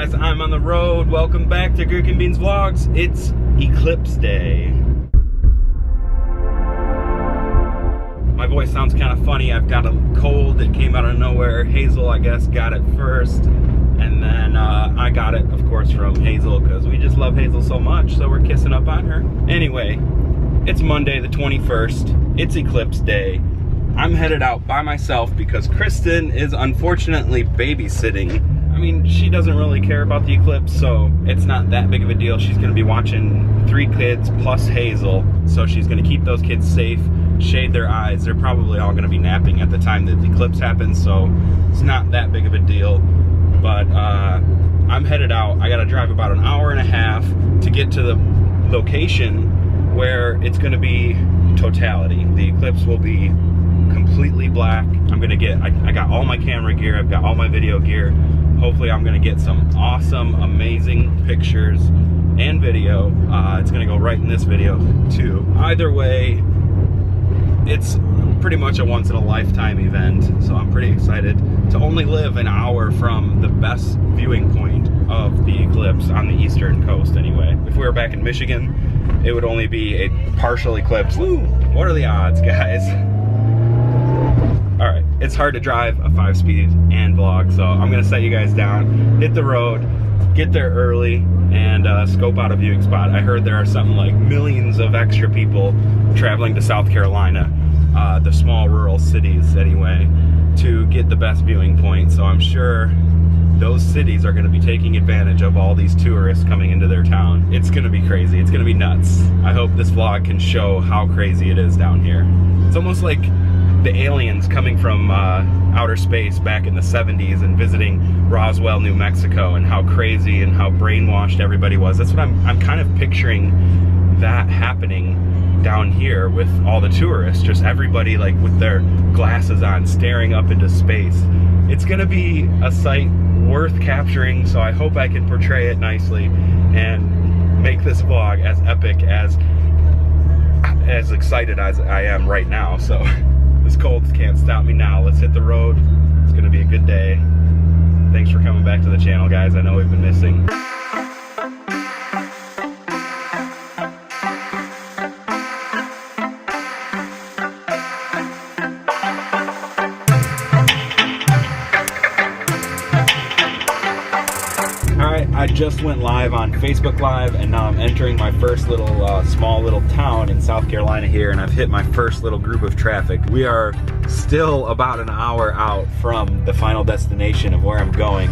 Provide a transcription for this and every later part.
guys, I'm on the road. Welcome back to Greek and Beans Vlogs. It's Eclipse Day. My voice sounds kind of funny. I've got a cold that came out of nowhere. Hazel, I guess, got it first. And then I got it, of course, from Hazel because we just love Hazel so much, so we're kissing up on her. Anyway, it's Monday the 21st. It's Eclipse Day. I'm headed out by myself because Kristen is unfortunately babysitting. I mean, she doesn't really care about the eclipse, so it's not that big of a deal. She's gonna be watching 3 kids plus Hazel, so she's gonna keep those kids safe, shade their eyes. They're probably all gonna be napping at the time that the eclipse happens, so it's not that big of a deal. But I'm headed out. I gotta drive about an hour and a half to get to the location where it's gonna be totality. The eclipse will be completely black. I'm gonna get, I got all my camera gear, I've got all my video gear. Hopefully I'm gonna get some awesome, amazing pictures and video. It's gonna go right in this video too. Either way, it's pretty much a once in a lifetime event, so I'm pretty excited to only live an hour from the best viewing point of the eclipse on the eastern coast anyway. If we were back in Michigan, it would only be a partial eclipse. Woo! What are the odds, guys? All right, it's hard to drive a 5-speed and vlog, so I'm gonna set you guys down, hit the road, get there early, and scope out a viewing spot. I heard there are something like millions of extra people traveling to South Carolina, the small rural cities anyway, to get the best viewing point. So I'm sure those cities are gonna be taking advantage of all these tourists coming into their town. It's gonna be crazy, it's gonna be nuts. I hope this vlog can show how crazy it is down here. It's almost like the aliens coming from outer space back in the 70s and visiting Roswell, New Mexico, and how crazy and how brainwashed everybody was. That's what I'm kind of picturing that happening down here with all the tourists, just everybody like with their glasses on staring up into space. It's gonna be a sight worth capturing, so I hope I can portray it nicely and make this vlog as epic, as excited as I am right now. So this cold can't stop me now. Let's hit the road. It's gonna be a good day. Thanks for coming back to the channel, guys. I know we've been missing. I just went live on Facebook Live, and now I'm entering my first little small little town in South Carolina here, and I've hit my first little group of traffic. We are still about an hour out from the final destination of where I'm going,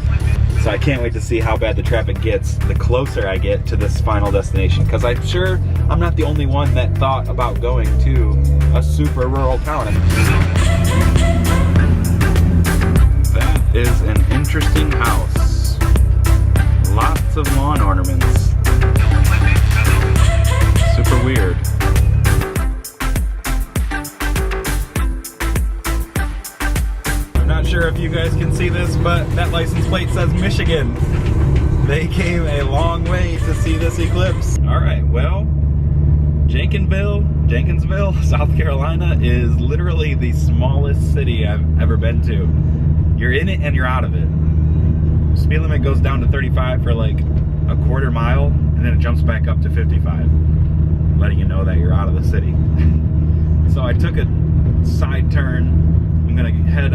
so I can't wait to see how bad the traffic gets the closer I get to this final destination, because I'm sure I'm not the only one that thought about going to a super rural town. That is an interesting house. Lots of lawn ornaments. Super weird. I'm not sure if you guys can see this, but that license plate says Michigan. They came a long way to see this eclipse. All right, well, Jenkinsville, South Carolina is literally the smallest city I've ever been to. You're in it and you're out of it. Speed limit goes down to 35 for like a quarter mile, and then it jumps back up to 55, letting you know that you're out of the city. So I took a side turn. I'm gonna head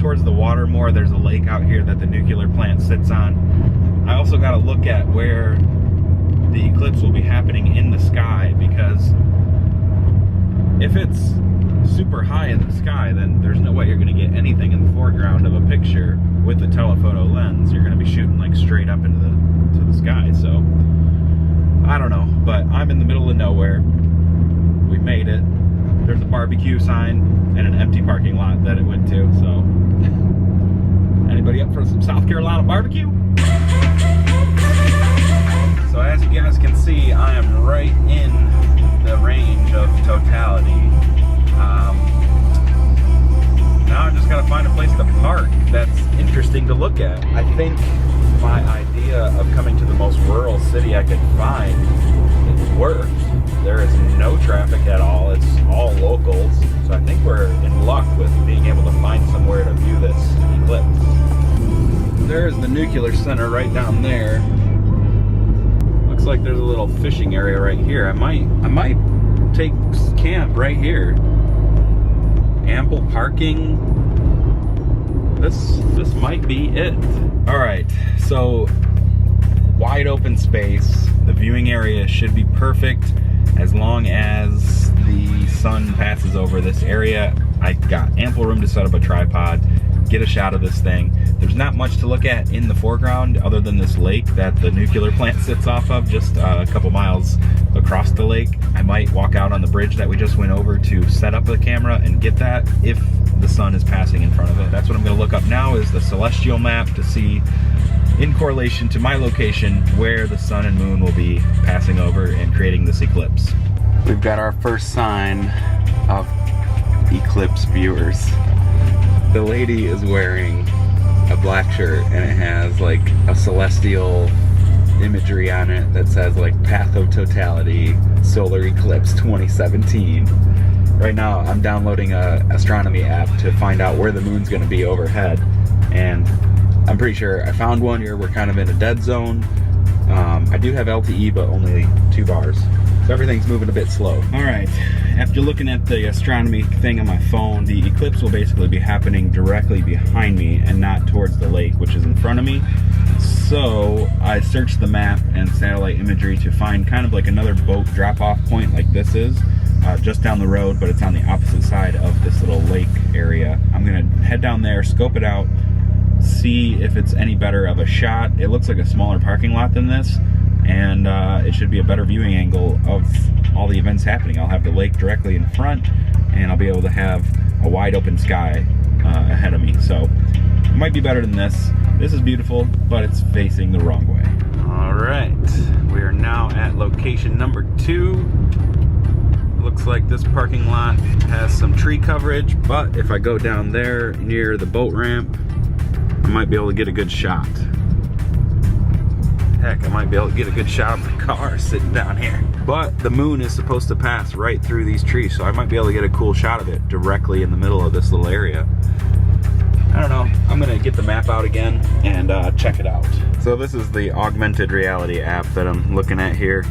towards the water more. There's a lake out here that the nuclear plant sits on. I also got to look at where the eclipse will be happening in the sky, because if it's super high in the sky, then there's no way you're going to get anything in the foreground of a picture with the telephoto lens. You're going to be shooting like straight up into the sky. So I don't know, but I'm in the middle of nowhere. We made it. There's a barbecue sign and an empty parking lot that it went to. So anybody up for some South Carolina barbecue? So as you guys can see, I am right in the range of totality. Now I just gotta find a place to park that's interesting to look at. I think my idea of coming to the most rural city I could find, it worked. There is no traffic at all. It's all locals. So I think we're in luck with being able to find somewhere to view this eclipse. there's the nuclear center right down there. Looks like there's a little fishing area right here. I might take camp right here. Ample parking. This might be it. All right, so wide open space. The viewing area should be perfect as long as the sun passes over this area. I got ample room to set up a tripod, get a shot of this thing. There's not much to look at in the foreground other than this lake that the nuclear plant sits off of, just a couple miles across the lake. I might walk out on the bridge that we just went over to set up the camera and get that if the sun is passing in front of it. That's what I'm gonna look up now, is the celestial map, to see in correlation to my location where the sun and moon will be passing over and creating this eclipse. We've got our first sign of eclipse viewers. The lady is wearing a black shirt and it has like a celestial imagery on it that says like Path of Totality, Solar Eclipse 2017. Right now I'm downloading a astronomy app to find out where the moon's gonna be overhead, and I'm pretty sure I found one here. We're kind of in a dead zone. I do have LTE, but only 2 bars. So everything's moving a bit slow. All right, after looking at the astronomy thing on my phone, the eclipse will basically be happening directly behind me and not towards the lake, which is in front of me. So I searched the map and satellite imagery to find kind of like another boat drop-off point like this is, just down the road, but it's on the opposite side of this little lake area. I'm gonna head down there, scope it out, see if it's any better of a shot. It looks like a smaller parking lot than this, and it should be a better viewing angle of all the events happening. I'll have the lake directly in front, and I'll be able to have a wide open sky ahead of me. So it might be better than this. This is beautiful, but it's facing the wrong way. All right, we are now at location number 2. Looks like this parking lot has some tree coverage, but if I go down there near the boat ramp, I might be able to get a good shot. Heck, I might be able to get a good shot of my car sitting down here. But the moon is supposed to pass right through these trees, so I might be able to get a cool shot of it directly in the middle of this little area. I don't know, I'm gonna get the map out again and check it out. So this is the augmented reality app that I'm looking at here,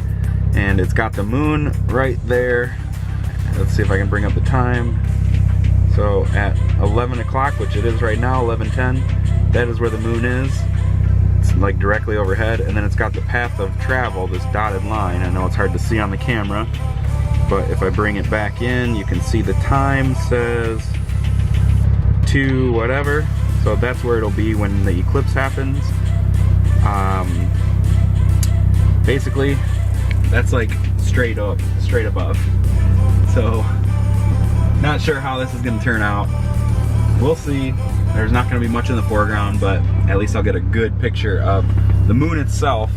and it's got the moon right there. Let's see if I can bring up the time. So at 11 o'clock, which it is right now, 11:10, that is where the moon is. It's like directly overhead, and then it's got the path of travel, this dotted line. I know it's hard to see on the camera, but if I bring it back in, you can see the time says 2 whatever. So that's where it'll be when the eclipse happens. Basically, that's like straight above. So, not sure how this is gonna turn out. We'll see. There's not gonna be much in the foreground, but at least I'll get a good picture of the moon itself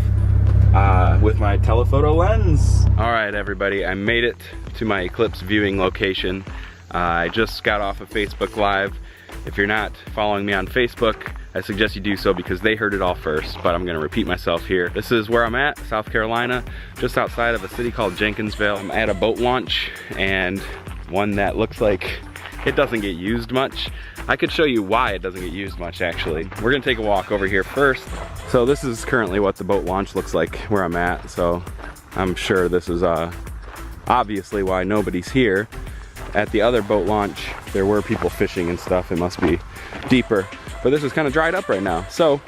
with my telephoto lens. All right, everybody, I made it to my eclipse viewing location. I just got off of Facebook Live. If you're not following me on Facebook, I suggest you do so because they heard it all first, but I'm gonna repeat myself here. This is where I'm at, South Carolina, just outside of a city called Jenkinsville. I'm at a boat launch, and one that looks like it doesn't get used much. I could show you why it doesn't get used much, actually. We're gonna take a walk over here first. So this is currently what the boat launch looks like where I'm at, so I'm sure this is obviously why nobody's here. At the other boat launch, there were people fishing and stuff. It must be deeper, but this is kind of dried up right now. So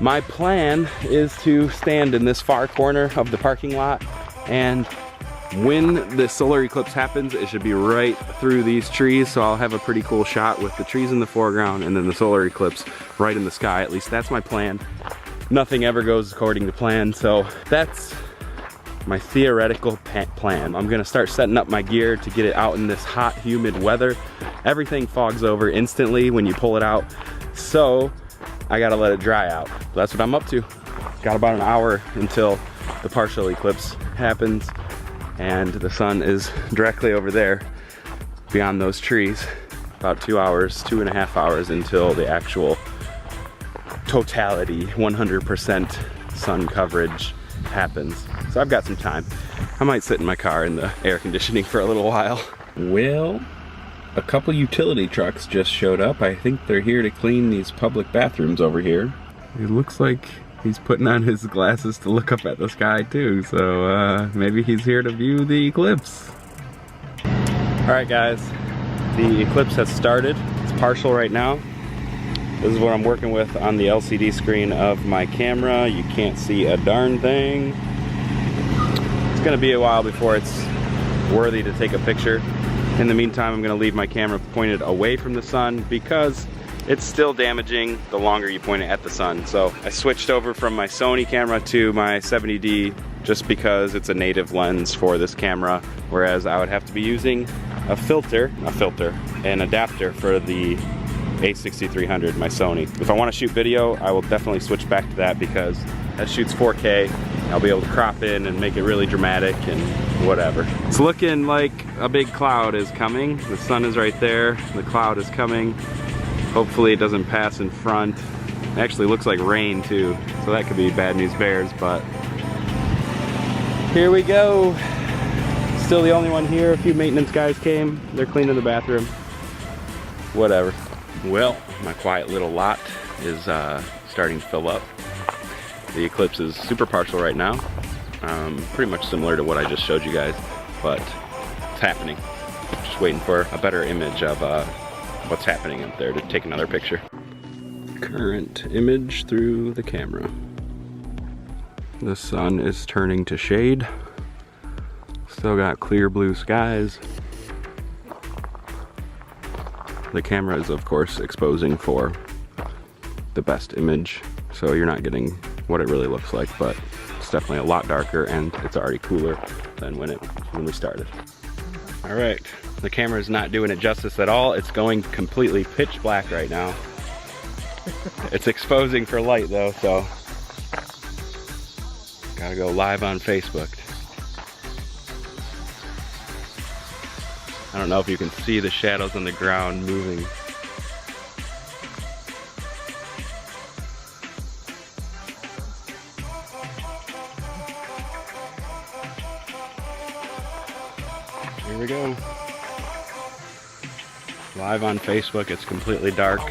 my plan is to stand in this far corner of the parking lot, and when the solar eclipse happens, it should be right through these trees, so I'll have a pretty cool shot with the trees in the foreground and then the solar eclipse right in the sky. At least that's my plan. Nothing ever goes according to plan, so that's my theoretical plan. I'm gonna start setting up my gear to get it out in this hot, humid weather. Everything fogs over instantly when you pull it out, so I gotta let it dry out. That's what I'm up to. Got about an hour until the partial eclipse happens, and the sun is directly over there beyond those trees. About 2 hours, 2.5 hours until the actual totality, 100% sun coverage happens. So I've got some time. I might sit in my car in the air conditioning for a little while. Well, a couple utility trucks just showed up. I think they're here to clean these public bathrooms over here. It looks like he's putting on his glasses to look up at the sky too, so maybe he's here to view the eclipse. Alright guys, the eclipse has started. It's partial right now. This is what I'm working with on the LCD screen of my camera. You can't see a darn thing. It's gonna be a while before it's worthy to take a picture. In the meantime, I'm gonna leave my camera pointed away from the sun because it's still damaging the longer you point it at the sun. So I switched over from my Sony camera to my 70D just because it's a native lens for this camera, whereas I would have to be using an adapter for the A6300, my Sony. If I want to shoot video, I will definitely switch back to that because that shoots 4K. I'll be able to crop in and make it really dramatic and whatever. It's looking like a big cloud is coming. The sun is right there. The cloud is coming. Hopefully it doesn't pass in front. It actually looks like rain too, so that could be bad news bears, but here we go. Still the only one here. A few maintenance guys came. They're cleaning the bathroom. Whatever. Well, my quiet little lot is starting to fill up. The eclipse is super partial right now. Pretty much similar to what I just showed you guys, but it's happening. Just waiting for a better image of what's happening up there to take another picture. Current image through the camera. The sun is turning to shade. Still got clear blue skies. The camera is of course exposing for the best image, so you're not getting what it really looks like, but it's definitely a lot darker and it's already cooler than when we started. All right, the camera is not doing it justice at all. It's going completely pitch black right now. It's exposing for light though, so gotta go live on Facebook. I don't know if you can see the shadows on the ground moving. Here we go. Live on Facebook, it's completely dark.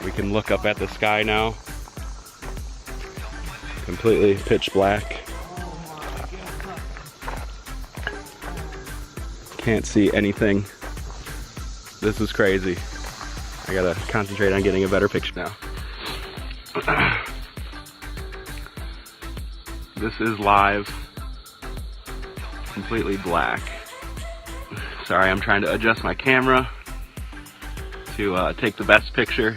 We can look up at the sky now. Completely pitch black. Can't see anything. This is crazy. I gotta concentrate on getting a better picture now. This is live. Completely black. Sorry, I'm trying to adjust my camera to take the best picture.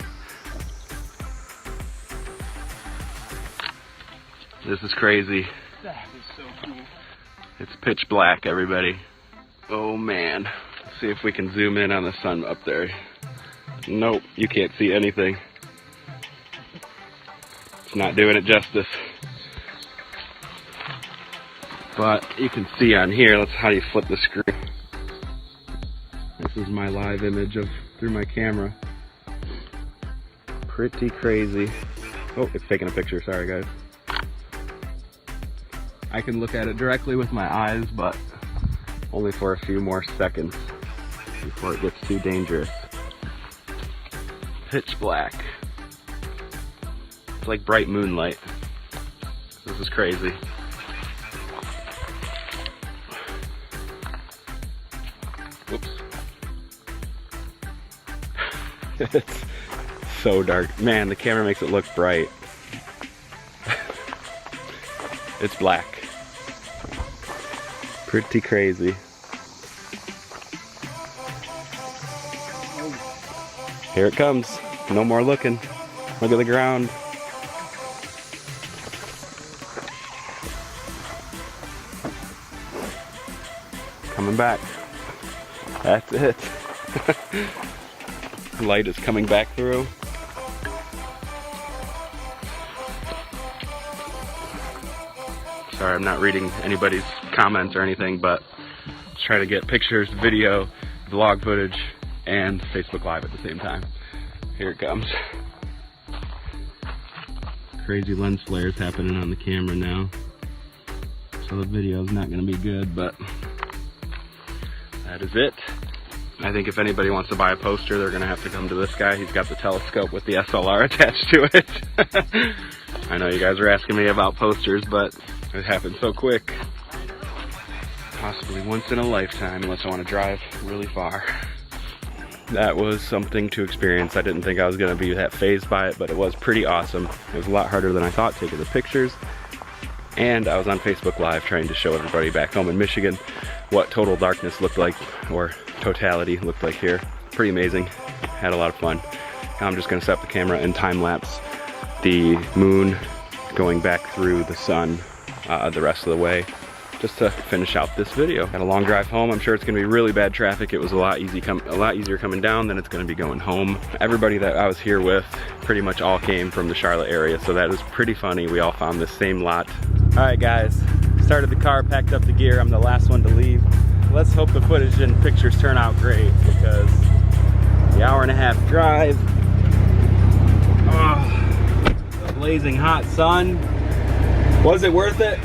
This is crazy. That is so cool. It's pitch black, everybody. Oh man. Let's see if we can zoom in on the sun up there. Nope, you can't see anything. It's not doing it justice. But you can see on here, how do you flip the screen? This is my live image through my camera. Pretty crazy. Oh, it's taking a picture, sorry guys. I can look at it directly with my eyes, but only for a few more seconds before it gets too dangerous. Pitch black. It's like bright moonlight. This is crazy. Whoops. It's so dark. Man, the camera makes it look bright. It's black. Pretty crazy. Here it comes. No more looking. Look at the ground. Coming back. That's it. Light is coming back through. Sorry, I'm not reading anybody's comments or anything, but just try to get pictures, video, vlog footage, and Facebook Live at the same time. Here it comes. Crazy lens flares happening on the camera now. So the video is not going to be good, but that is it. I think if anybody wants to buy a poster, they're gonna have to come to this guy. He's got the telescope with the SLR attached to it. I know you guys are asking me about posters, but it happened so quick. Possibly once in a lifetime, unless I want to drive really far. That was something to experience. I didn't think I was gonna be that fazed by it, but it was pretty awesome. It was a lot harder than I thought taking the pictures. And I was on Facebook Live trying to show everybody back home in Michigan what total darkness looked like, or totality looked like here. Pretty amazing. Had a lot of fun. Now I'm just gonna set up the camera and time lapse the moon going back through the sun the rest of the way, just to finish out this video. Got a long drive home. I'm sure it's gonna be really bad traffic. It was a lot easier coming down than it's gonna be going home. Everybody that I was here with pretty much all came from the Charlotte area, so that was pretty funny. We all found this same lot. All right, guys, started the car, packed up the gear. I'm the last one to leave. Let's hope the footage and pictures turn out great, because the hour-and-a-half drive, the blazing hot sun, was it worth it?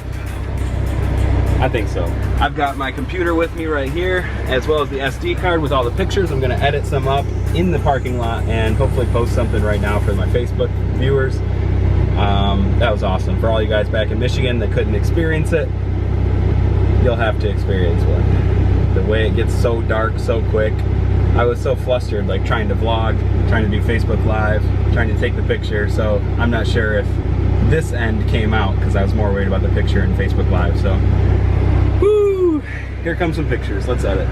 I think so. I've got my computer with me right here, as well as the SD card with all the pictures. I'm gonna edit some up in the parking lot and hopefully post something right now for my Facebook viewers. That was awesome. For all you guys back in Michigan that couldn't experience it, you'll have to experience one. The way it gets so dark so quick. I was so flustered, like trying to vlog, trying to do Facebook Live, trying to take the picture, so I'm not sure if this end came out because I was more worried about the picture in Facebook Live, so. Woo! Here come some pictures, let's edit.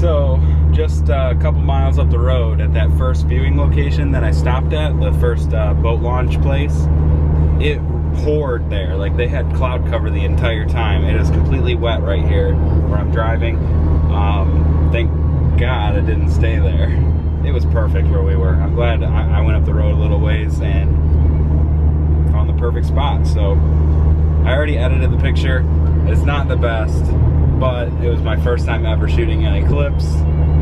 So just a couple miles up the road at that first viewing location that I stopped at, the first boat launch place, it poured there. Like they had cloud cover the entire time. It is completely wet right here where I'm driving. Thank God it didn't stay there. It was perfect where we were. I'm glad I went up the road a little ways and found the perfect spot. So I already edited the picture. It's not the best, but it was my first time ever shooting an eclipse.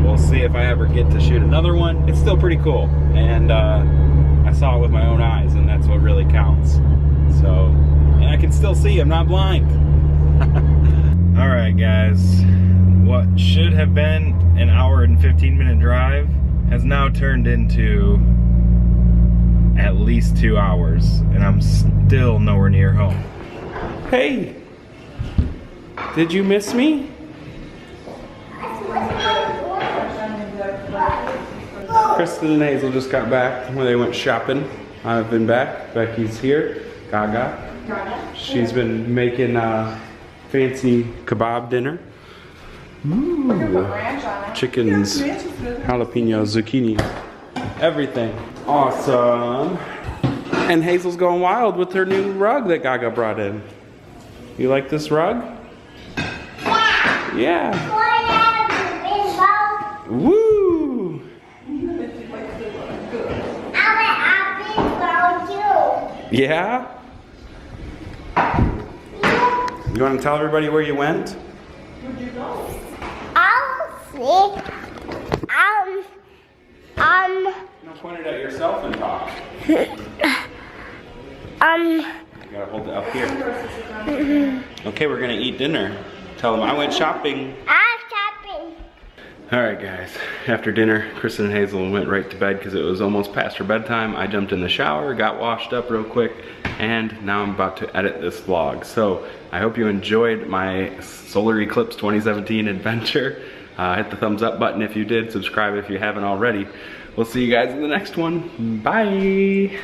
We'll see if I ever get to shoot another one. It's still pretty cool, and I saw it with my own eyes, and that's what really counts. So, and I can still see, I'm not blind. All right, guys, what should have been an hour and 15-minute drive has now turned into at least 2 hours, and I'm still nowhere near home. Hey! Did you miss me? Kristen and Hazel just got back when they went shopping. I've been back. Becky's here. Gaga. She's been making fancy kebab dinner. Ooh. Chickens, jalapeno, zucchini, everything. Awesome. And Hazel's going wild with her new rug that Gaga brought in. You like this rug? Yeah. Woo! Yeah? You want to tell everybody where you went? Where'd you go? No, point it at yourself and talk. You gotta hold it up here. Okay, we're gonna eat dinner. Tell them I went shopping. Alright guys, after dinner, Kristen and Hazel went right to bed because it was almost past her bedtime. I jumped in the shower, got washed up real quick, and now I'm about to edit this vlog. So I hope you enjoyed my Solar Eclipse 2017 adventure. Hit the thumbs up button if you did, subscribe if you haven't already. We'll see you guys in the next one. Bye!